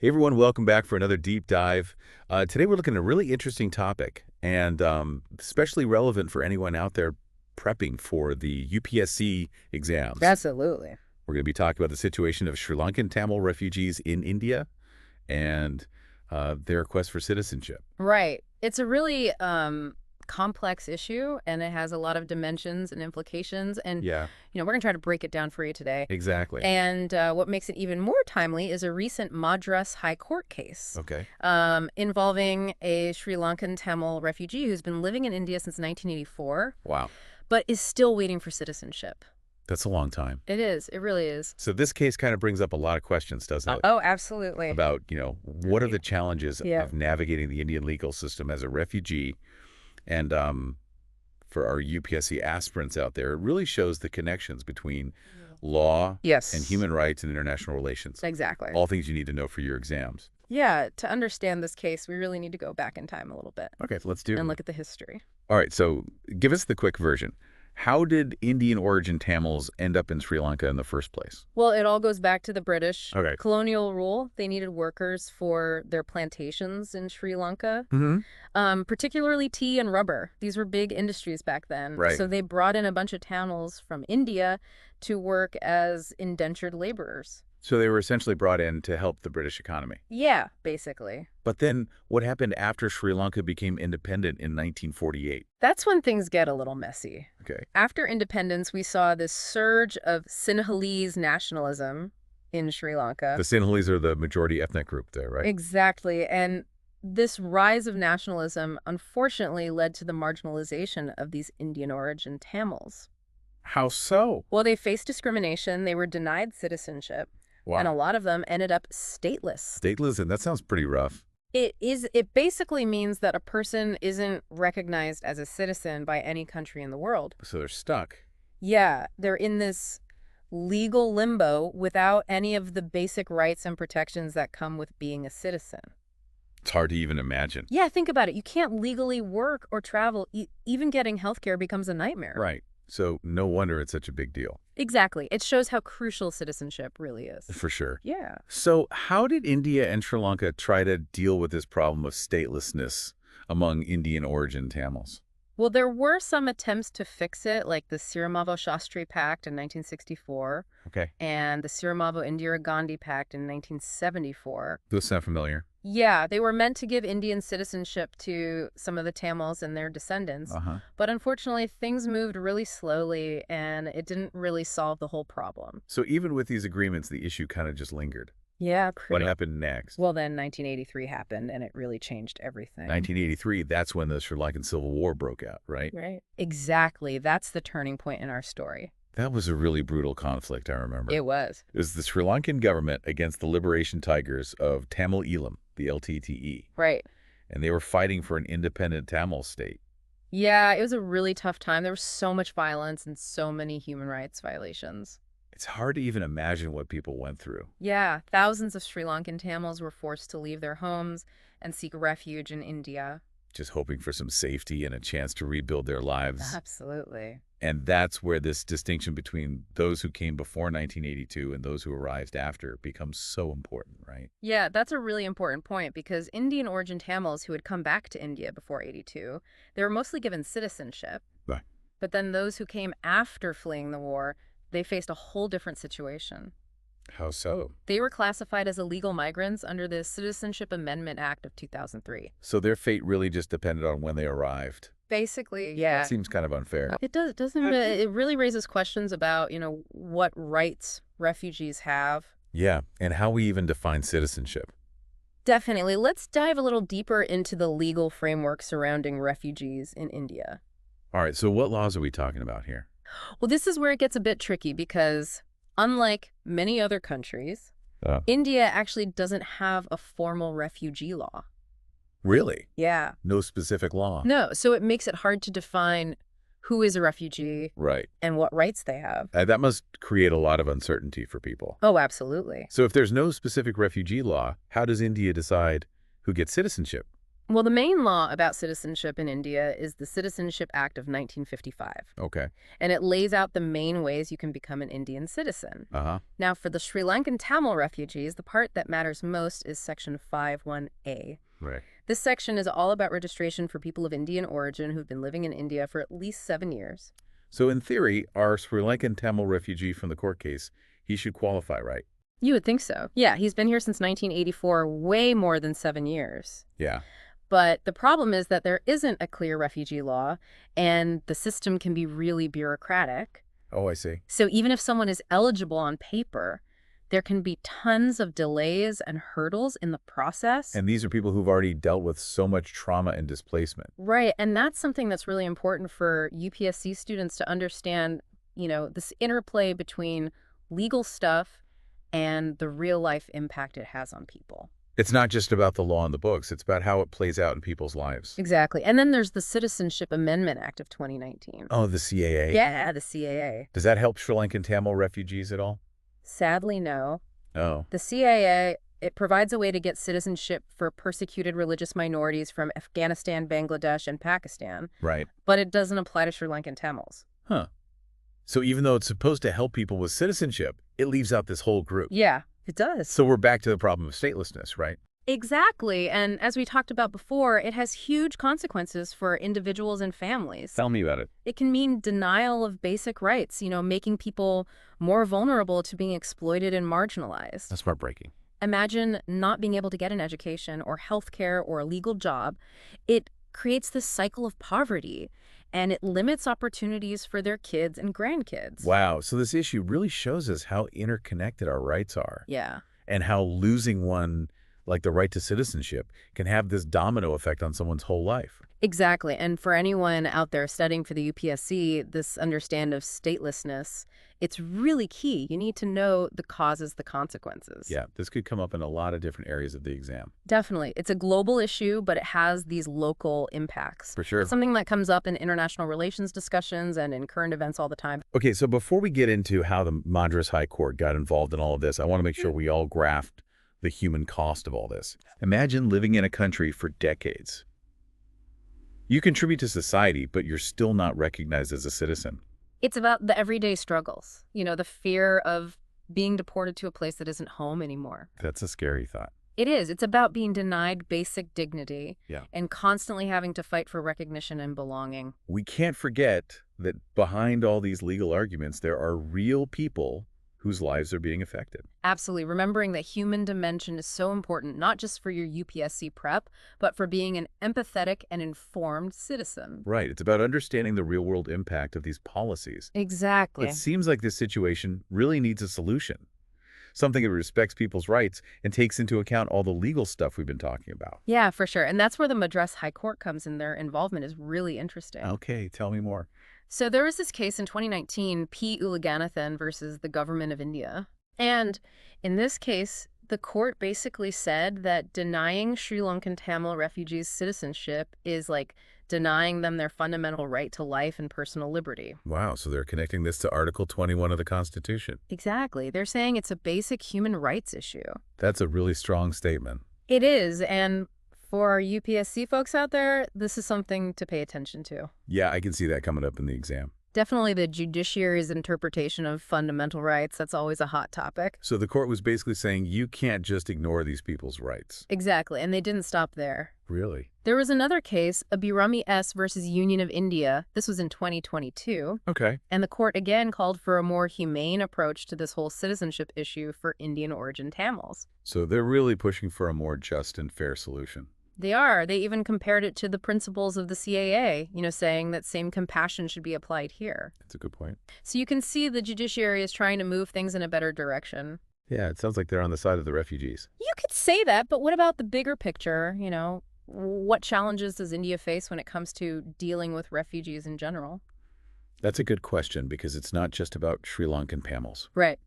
Hey everyone, welcome back for another deep dive. Today we're looking at a really interesting topic and especially relevant for anyone out there prepping for the UPSC exams. Absolutely. We're going to be talking about the situation of Sri Lankan Tamil refugees in India and their quest for citizenship. Right. It's a really complex issue, and it has a lot of dimensions and implications. And, Yeah, we're going to try to break it down for you today. exactly. And what makes it even more timely is a recent Madras High Court case Okay. involving a Sri Lankan Tamil refugee who's been living in India since 1984, Wow. but is still waiting for citizenship. That's a long time. It is. It really is. So this case kind of brings up a lot of questions, doesn't it? Oh, absolutely. About, what are the challenges Yeah. of navigating the Indian legal system as a refugee? And for our UPSC aspirants out there, it really shows the connections between law Yes. and human rights and international relations. Exactly. All things you need to know for your exams. Yeah, to understand this case, we really need to go back in time a little bit Okay, so let's do it. and look at the history. All right, so give us the quick version. How did Indian origin Tamils end up in Sri Lanka in the first place? Well, it all goes back to the British Okay. colonial rule. They needed workers for their plantations in Sri Lanka, particularly tea and rubber. These were big industries back then. Right. So they brought in a bunch of Tamils from India to work as indentured laborers. So they were essentially brought in to help the British economy. Yeah, basically. But then what happened after Sri Lanka became independent in 1948? That's when things get a little messy. Okay. After independence, we saw this surge of Sinhalese nationalism in Sri Lanka. The Sinhalese are the majority ethnic group there, right? Exactly. And this rise of nationalism unfortunately led to the marginalization of these Indian origin Tamils. How so? Well, they faced discrimination, they were denied citizenship, Wow. and a lot of them ended up stateless. Stateless, and that sounds pretty rough. It basically means that a person isn't recognized as a citizen by any country in the world. So they're stuck. Yeah, they're in this legal limbo without any of the basic rights and protections that come with being a citizen. It's hard to even imagine. Yeah, think about it. You can't legally work or travel. Even getting healthcare becomes a nightmare. Right. So no wonder it's such a big deal. Exactly. It shows how crucial citizenship really is. For sure. Yeah. So how did India and Sri Lanka try to deal with this problem of statelessness among Indian origin Tamils? Well, there were some attempts to fix it, like the Sirimavo Shastri Pact in 1964 Okay. and the Sirimavo Indira Gandhi Pact in 1974. Those sound familiar. Yeah, they were meant to give Indian citizenship to some of the Tamils and their descendants. Uh-huh. But unfortunately, things moved really slowly, and it didn't really solve the whole problem. So even with these agreements, the issue kind of just lingered. Yeah, What happened next? Well, then 1983 happened, and it really changed everything. 1983, that's when the Sri Lankan Civil War broke out, right? Right. Exactly. That's the turning point in our story. That was a really brutal conflict, I remember. It was. It was the Sri Lankan government against the Liberation Tigers of Tamil Eelam, the LTTE. Right. And they were fighting for an independent Tamil state. Yeah, it was a really tough time. There was so much violence and so many human rights violations. It's hard to even imagine what people went through. Yeah, thousands of Sri Lankan Tamils were forced to leave their homes and seek refuge in India. Just hoping for some safety and a chance to rebuild their lives. Absolutely. And that's where this distinction between those who came before 1982 and those who arrived after becomes so important, right? Yeah, that's a really important point because Indian origin Tamils who had come back to India before 82, they were mostly given citizenship. Right. But then those who came after fleeing the war, they faced a whole different situation. How so? They were classified as illegal migrants under the Citizenship Amendment Act of 2003. So their fate really just depended on when they arrived. Basically, yeah. Seems kind of unfair. It does, doesn't it? It really raises questions about, what rights refugees have. Yeah, and how we even define citizenship. Definitely. Let's dive a little deeper into the legal framework surrounding refugees in India. All right, so what laws are we talking about here? Well, this is where it gets a bit tricky because unlike many other countries, India actually doesn't have a formal refugee law. Really? Yeah. No specific law? No, so it makes it hard to define who is a refugee Right. and what rights they have. That must create a lot of uncertainty for people. Oh, absolutely. So if there's no specific refugee law, how does India decide who gets citizenship? Well, the main law about citizenship in India is the Citizenship Act of 1955. Okay. And it lays out the main ways you can become an Indian citizen. Uh-huh. Now, for the Sri Lankan Tamil refugees, the part that matters most is Section 51A. Right. This section is all about registration for people of Indian origin who've been living in India for at least 7 years. So in theory, our Sri Lankan Tamil refugee from the court case, he should qualify, right? You would think so. Yeah, he's been here since 1984, way more than 7 years. Yeah. But the problem is that there isn't a clear refugee law, and the system can be really bureaucratic. Oh, I see. So even if someone is eligible on paper, there can be tons of delays and hurdles in the process. And these are people who've already dealt with so much trauma and displacement. Right, and that's something that's really important for UPSC students to understand, this interplay between legal stuff and the real-life impact it has on people. It's not just about the law in the books. It's about how it plays out in people's lives. Exactly. And then there's the Citizenship Amendment Act of 2019. Oh, the CAA? Yeah, the CAA. Does that help Sri Lankan Tamil refugees at all? Sadly, no. Oh. The CAA, it provides a way to get citizenship for persecuted religious minorities from Afghanistan, Bangladesh, and Pakistan. Right. But it doesn't apply to Sri Lankan Tamils. Huh. So even though it's supposed to help people with citizenship, it leaves out this whole group. Yeah, it does. So we're back to the problem of statelessness, right? Exactly. And as we talked about before, it has huge consequences for individuals and families. Tell me about it. It can mean denial of basic rights, making people more vulnerable to being exploited and marginalized. That's heartbreaking. Imagine not being able to get an education or health care or a legal job. It creates this cycle of poverty, and it limits opportunities for their kids and grandkids. Wow. So this issue really shows us how interconnected our rights are. Yeah. And how losing one, like the right to citizenship, can have this domino effect on someone's whole life. Exactly. And for anyone out there studying for the UPSC, this understanding of statelessness, it's really key. You need to know the causes, the consequences. Yeah, this could come up in a lot of different areas of the exam. Definitely. It's a global issue, but it has these local impacts. For sure. It's something that comes up in international relations discussions and in current events all the time. Okay, so before we get into how the Madras High Court got involved in all of this, I want to make sure we all grasp the human cost of all this. Imagine living in a country for decades. You contribute to society, but you're still not recognized as a citizen. It's about the everyday struggles, the fear of being deported to a place that isn't home anymore. That's a scary thought. It is. It's about being denied basic dignity Yeah. and constantly having to fight for recognition and belonging. We can't forget that behind all these legal arguments, there are real people whose lives are being affected. Absolutely. Remembering that human dimension is so important, not just for your UPSC prep, but for being an empathetic and informed citizen. Right. It's about understanding the real-world impact of these policies. Exactly. It seems like this situation really needs a solution, something that respects people's rights and takes into account all the legal stuff we've been talking about. Yeah, for sure. And that's where the Madras High Court comes in. Their involvement is really interesting. Okay, tell me more. So there was this case in 2019, P. Ulaganathan versus the government of India. And in this case, the court basically said that denying Sri Lankan Tamil refugees citizenship is like denying them their fundamental right to life and personal liberty. Wow, so they're connecting this to Article 21 of the Constitution. Exactly. They're saying it's a basic human rights issue. That's a really strong statement. It is, and for our UPSC folks out there, this is something to pay attention to. Yeah, I can see that coming up in the exam. Definitely the judiciary's interpretation of fundamental rights. That's always a hot topic. So the court was basically saying you can't just ignore these people's rights. Exactly, and they didn't stop there. Really? There was another case, Abhirami S. versus Union of India. This was in 2022. Okay. And the court again called for a more humane approach to this whole citizenship issue for Indian origin Tamils. So they're really pushing for a more just and fair solution. They are. They even compared it to the principles of the CAA, saying that same compassion should be applied here. That's a good point. So you can see the judiciary is trying to move things in a better direction. Yeah, it sounds like they're on the side of the refugees. You could say that, but what about the bigger picture? What challenges does India face when it comes to dealing with refugees in general? That's a good question because it's not just about Sri Lankan Tamils. Right.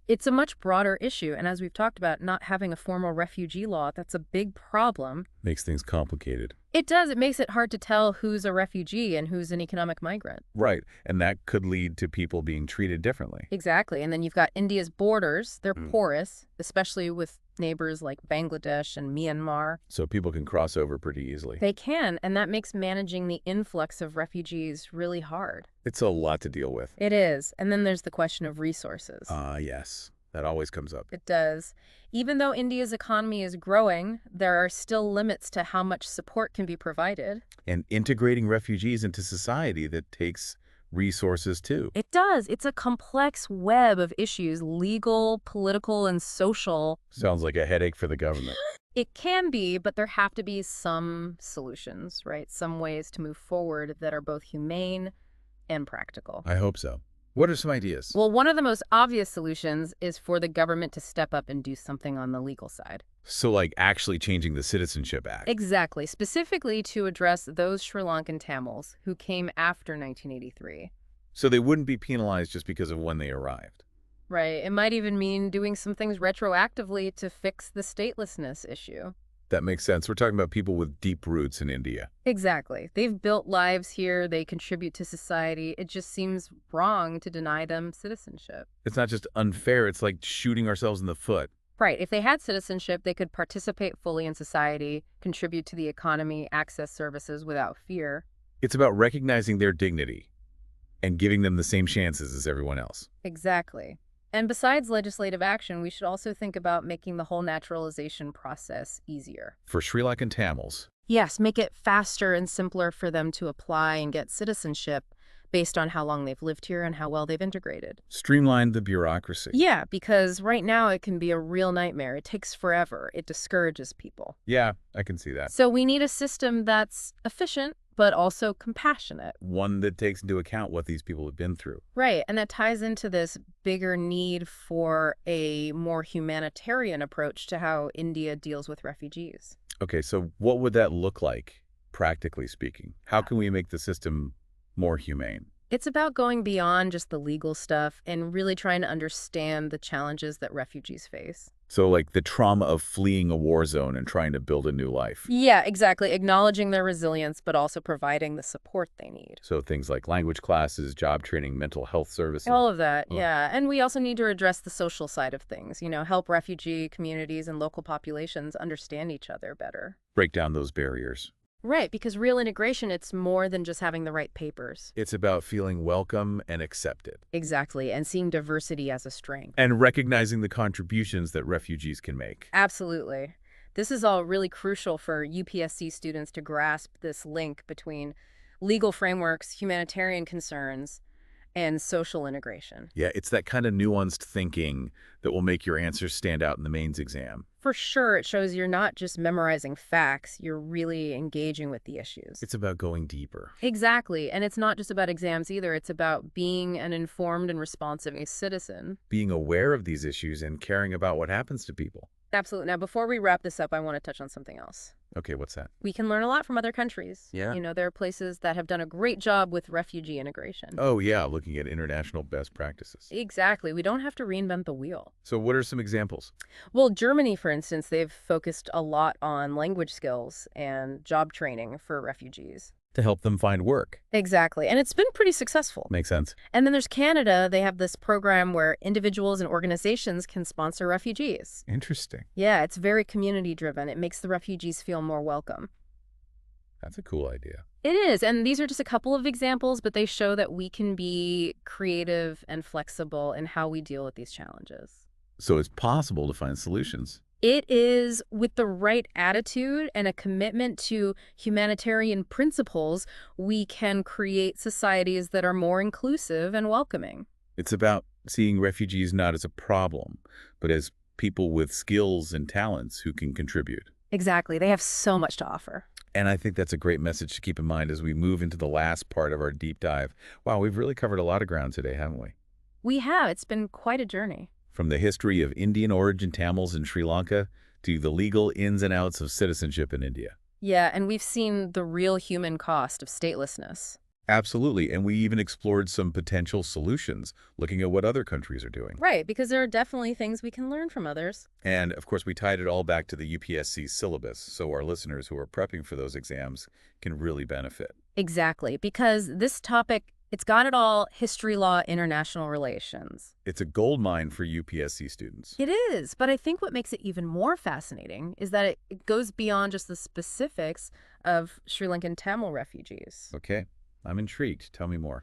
It's a much broader issue, and as we've talked about, not having a formal refugee law, that's a big problem. Makes things complicated. It does. It makes it hard to tell who's a refugee and who's an economic migrant. Right, and that could lead to people being treated differently. Exactly, and then you've got India's borders. They're porous, especially with neighbors like Bangladesh and Myanmar. So people can cross over pretty easily. They can, and that makes managing the influx of refugees really hard. It's a lot to deal with. It is. And then there's the question of resources. Yes. That always comes up. It does. Even though India's economy is growing, there are still limits to how much support can be provided. And integrating refugees into society, that takes resources too. It does. It's a complex web of issues, legal, political, and social. Sounds like a headache for the government. It can be, but there have to be some solutions, right? Some ways to move forward that are both humane and practical. I hope so. What are some ideas? Well, one of the most obvious solutions is for the government to step up and do something on the legal side. So like actually changing the Citizenship Act. Exactly, specifically to address those Sri Lankan Tamils who came after 1983. So they wouldn't be penalized just because of when they arrived. Right, it might even mean doing some things retroactively to fix the statelessness issue. That makes sense. We're talking about people with deep roots in India. Exactly. They've built lives here, they contribute to society. It just seems wrong to deny them citizenship. It's not just unfair, it's like shooting ourselves in the foot. Right. If they had citizenship, they could participate fully in society, contribute to the economy, access services without fear. It's about recognizing their dignity and giving them the same chances as everyone else. Exactly. And besides legislative action, we should also think about making the whole naturalization process easier. For Sri Lankan Tamils, Yes, make it faster and simpler for them to apply and get citizenship based on how long they've lived here and how well they've integrated. streamline the bureaucracy. Yeah, because right now it can be a real nightmare. It takes forever. It discourages people. Yeah, I can see that. So we need a system that's efficient, but also compassionate. One that takes into account what these people have been through. Right, and that ties into this bigger need for a more humanitarian approach to how India deals with refugees. Okay, so what would that look like, practically speaking? How can we make the system more humane? It's about going beyond just the legal stuff and really trying to understand the challenges that refugees face. So like the trauma of fleeing a war zone and trying to build a new life. Yeah, exactly. Acknowledging their resilience, but also providing the support they need. So things like language classes, job training, mental health services. All of that, Oh. yeah. And we also need to address the social side of things, help refugee communities and local populations understand each other better. Break down those barriers. Right, because real integration, it's more than just having the right papers. It's about feeling welcome and accepted. Exactly, and seeing diversity as a strength. And recognizing the contributions that refugees can make. Absolutely. This is all really crucial for UPSC students to grasp this link between legal frameworks, humanitarian concerns, and social integration. Yeah, it's that kind of nuanced thinking that will make your answers stand out in the mains exam. For sure, it shows you're not just memorizing facts, you're really engaging with the issues. It's about going deeper. Exactly, and it's not just about exams either, it's about being an informed and responsive citizen. Being aware of these issues and caring about what happens to people. Absolutely. Now, before we wrap this up, I want to touch on something else. Okay, what's that? We can learn a lot from other countries. Yeah. There are places that have done a great job with refugee integration. Oh yeah, looking at international best practices. Exactly. We don't have to reinvent the wheel. So what are some examples? Well, Germany, for instance, they've focused a lot on language skills and job training for refugees. To help them find work. Exactly. And it's been pretty successful. Makes sense. And then there's Canada. They have this program where individuals and organizations can sponsor refugees. Interesting. Yeah, it's very community driven. It makes the refugees feel more welcome. That's a cool idea. It is. And these are just a couple of examples, but they show that we can be creative and flexible in how we deal with these challenges. So it's possible to find solutions. It is, with the right attitude and a commitment to humanitarian principles, we can create societies that are more inclusive and welcoming. It's about seeing refugees not as a problem, but as people with skills and talents who can contribute. Exactly. They have so much to offer. And I think that's a great message to keep in mind as we move into the last part of our deep dive. Wow, we've really covered a lot of ground today, haven't we? We have. It's been quite a journey. From the history of Indian origin Tamils in Sri Lanka to the legal ins and outs of citizenship in India. Yeah, and we've seen the real human cost of statelessness. Absolutely, and we even explored some potential solutions, looking at what other countries are doing. Right, because there are definitely things we can learn from others. And, of course, we tied it all back to the UPSC syllabus, so our listeners who are prepping for those exams can really benefit. Exactly, because this topic It's got it all: history, law, international relations. It's a gold mine for UPSC students. It is, but I think what makes it even more fascinating is that it goes beyond just the specifics of Sri Lankan Tamil refugees. Okay, I'm intrigued. Tell me more.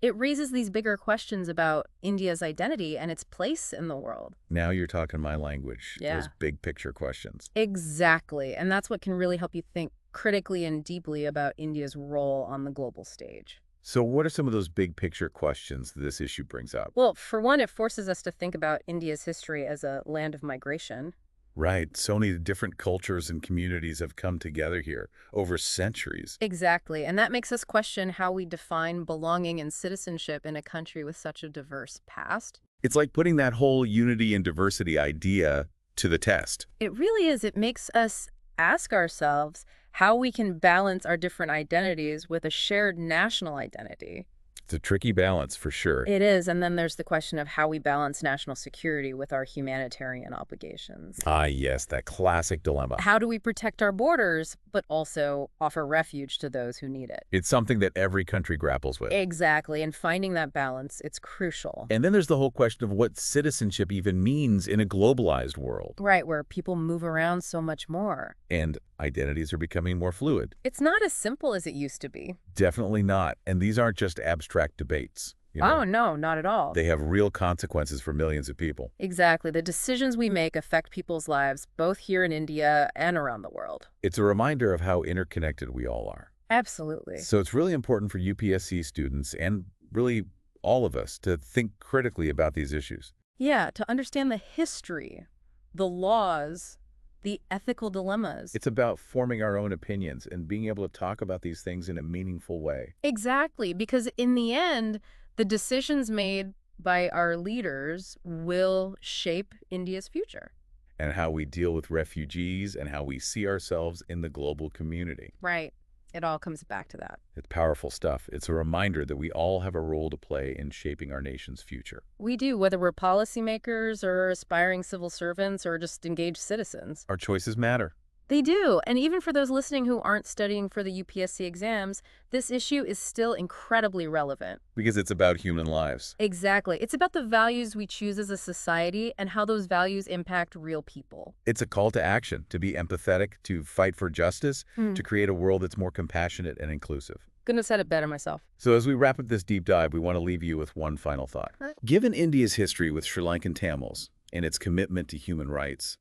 It raises these bigger questions about India's identity and its place in the world. Now you're talking my language. Yeah. Those big picture questions. Exactly, and that's what can really help you think critically and deeply about India's role on the global stage. So what are some of those big picture questions that this issue brings up? Well, for one, it forces us to think about India's history as a land of migration. Right. So many different cultures and communities have come together here over centuries. Exactly, and that makes us question how we define belonging and citizenship in a country with such a diverse past. It's like putting that whole unity and diversity idea to the test. It really is. It makes us ask ourselves how we can balance our different identities with a shared national identity. It's a tricky balance for sure. It is, and then there's the question of how we balance national security with our humanitarian obligations. Ah, yes, that classic dilemma. How do we protect our borders, but also offer refuge to those who need it? It's something that every country grapples with. Exactly, and finding that balance, it's crucial. And then there's the whole question of what citizenship even means in a globalized world. Right, where people move around so much more. And identities are becoming more fluid. It's not as simple as it used to be. Definitely not. And these aren't just abstract debates. Oh, no, not at all. They have real consequences for millions of people. Exactly. The decisions we make affect people's lives, both here in India and around the world. It's a reminder of how interconnected we all are. Absolutely. So it's really important for UPSC students and really all of us to think critically about these issues. Yeah, to understand the history, the laws, the ethical dilemmas. It's about forming our own opinions and being able to talk about these things in a meaningful way. Exactly, because in the end, the decisions made by our leaders will shape India's future. And how we deal with refugees and how we see ourselves in the global community. Right. It all comes back to that. It's powerful stuff. It's a reminder that we all have a role to play in shaping our nation's future. We do, whether we're policymakers or aspiring civil servants or just engaged citizens. Our choices matter. They do. And even for those listening who aren't studying for the UPSC exams, this issue is still incredibly relevant. Because it's about human lives. Exactly. It's about the values we choose as a society and how those values impact real people. It's a call to action, to be empathetic, to fight for justice, to create a world that's more compassionate and inclusive. Couldn't have said it better myself. So as we wrap up this deep dive, we want to leave you with one final thought. Given India's history with Sri Lankan Tamils and its commitment to human rights,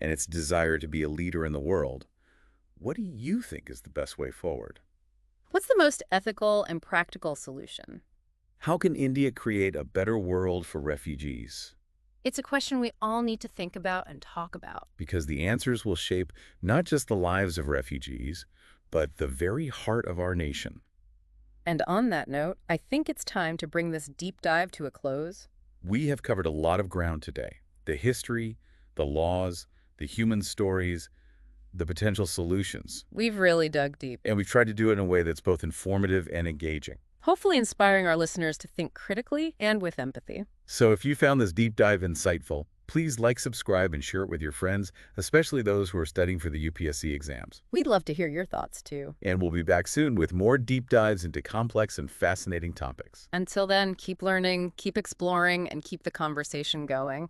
and its desire to be a leader in the world, what do you think is the best way forward? What's the most ethical and practical solution? How can India create a better world for refugees? It's a question we all need to think about and talk about. Because the answers will shape not just the lives of refugees, but the very heart of our nation. And on that note, I think it's time to bring this deep dive to a close. We have covered a lot of ground today. The history, the laws, the human stories, the potential solutions. We've really dug deep. And we've tried to do it in a way that's both informative and engaging. Hopefully inspiring our listeners to think critically and with empathy. So if you found this deep dive insightful, please like, subscribe, and share it with your friends, especially those who are studying for the UPSC exams. We'd love to hear your thoughts, too. And we'll be back soon with more deep dives into complex and fascinating topics. Until then, keep learning, keep exploring, and keep the conversation going.